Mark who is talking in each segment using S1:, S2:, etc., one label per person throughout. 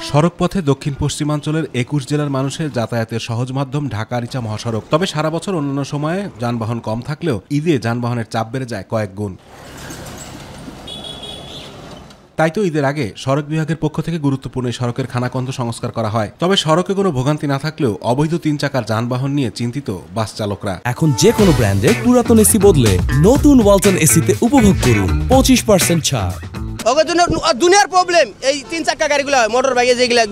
S1: সড়ক পথে দক্ষিণ পশ্চিমাঞ্চলের ২১ জেলার মানুষের যাতায়াতের সহজ মাধ্যম ঢাকা-আরিচা মহাসড়ক। তবে সারা বছর অন্যান্য সময়ে যানবাহন কম থাকলেও ঈদে যানবাহনের চাপ বেড়ে যায় কয়েক গুণ। তাই তো ঈদের আগে সড়ক বিভাগের পক্ষ থেকে গুরুত্বপূর্ণ এই সড়কের খানাখন্দ সংস্কার করা হয়। তবে সড়কে কোনো ভোগান্তি না থাকলেও অবৈধ ৩ চাকার যানবাহন নিয়ে চিন্তিত বাস চালকরা।
S2: এখন যে কোনো ব্র্যান্ডের পুরাতন এসি বদলে নতুন ওয়ালটন এসিতে উপভোগ করুন 25% ছাড়।
S3: ওদের জন্য দুনিয়ার প্রবলেম এই 3 চাকা গাড়িগুলো, মোটর বাইকে যেগুলো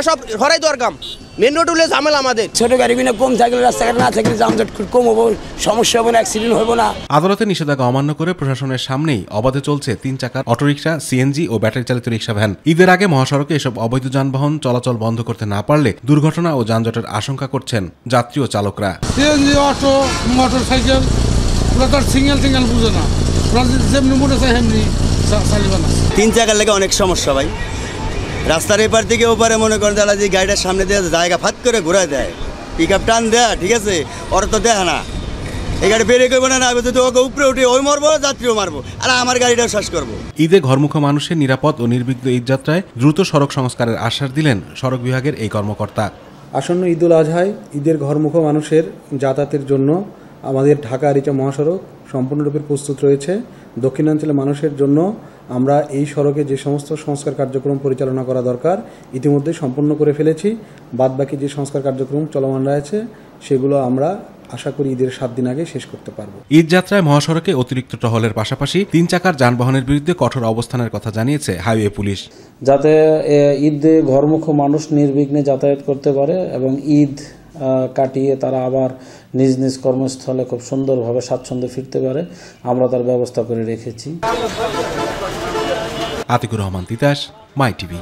S3: সব হরাই দরকার। মেন রোড হলে ঝামেলা আমাদের।
S4: ছোট গাড়িগুলো কম থাকলে, রাস্তাঘাট না থাকলে যানজট কম হবো, সমস্যা হবে না, অ্যাক্সিডেন্ট হবে না।
S1: আদালতের নিষেধাজ্ঞা অমান্য করে প্রশাসনের সামনেই অবাধে চলছে 3 চাকার অটোরিকশা, সিএনজি ও ব্যাটারি চালিত রিকশা ভ্যান। ঈদের আগে মহাসড়কে এসব অবৈধ যানবাহন চলাচল বন্ধ করতে না পারলে দুর্ঘটনা ও যানজটের আশঙ্কা করছেন যাত্রী ও চালকরা।
S5: CNG, auto, motor cycle single বুঝে না, যেমনি মোটর সাইকেল
S6: 3 চাকার লেগে অনেক সমস্যা ভাই। রাস্তার এপার থেকে ওপারে মনে করেন যারা যে গাড়িটার সামনে দিয়ে জায়গা ফাত করে ঘুরায় দেয়, পিক আপ টান দেয়া, ঠিক আছে, ওরা তো দেয় না। এই গাড়ি বেরিয়ে করবো না, যদি ওকে উপরে উঠে ওই মারবো, যাত্রীও মারবো, আর আমার গাড়িটাও শেষ করবো।
S1: ঈদে ঘরমুখ মানুষের নিরাপদ ও নির্বিঘ্ন ঈদযাত্রায় দ্রুত সড়ক সংস্কারের আশ্বাস দিলেন সড়ক বিভাগের এই কর্মকর্তা।
S7: আসন্ন ঈদুল আজহায় ঈদের ঘরমুখ মানুষের যাতায়াতের জন্য আমাদের ঢাকা-আরিচা মহাসড়ক সম্পূর্ণরূপে প্রস্তুত রয়েছে। দক্ষিণাঞ্চলের মানুষের জন্য আমরা এই সড়কে যে সমস্ত সংস্কার কার্যক্রম পরিচালনা করা দরকার ইতিমধ্যে সম্পন্ন করে ফেলেছি। বাদবাকি যে সংস্কার কার্যক্রম চলমান রয়েছে সেগুলো আমরা আশা করি ঈদের 7 দিন আগে শেষ করতে পারব।
S1: ঈদ যাত্রায় মহাসড়কে অতিরিক্ত টহলের পাশাপাশি 3 চাকার যানবাহনের বিরুদ্ধে কঠোর অবস্থানের কথা জানিয়েছে হাইওয়ে পুলিশ।
S8: যাতে ঈদে ঘরমুখ মানুষ নির্বিঘ্নে যাতায়াত করতে পারে এবং ঈদ কাটিয়ে তারা আবার নিজ নিজ কর্মস্থলে খুব সুন্দরভাবে স্বাচ্ছন্দ্যে ফিরতে পারে, আমরা তার ব্যবস্থা করে রেখেছি।
S1: আতিকুর রহমান তিতাস, মাই টিভি।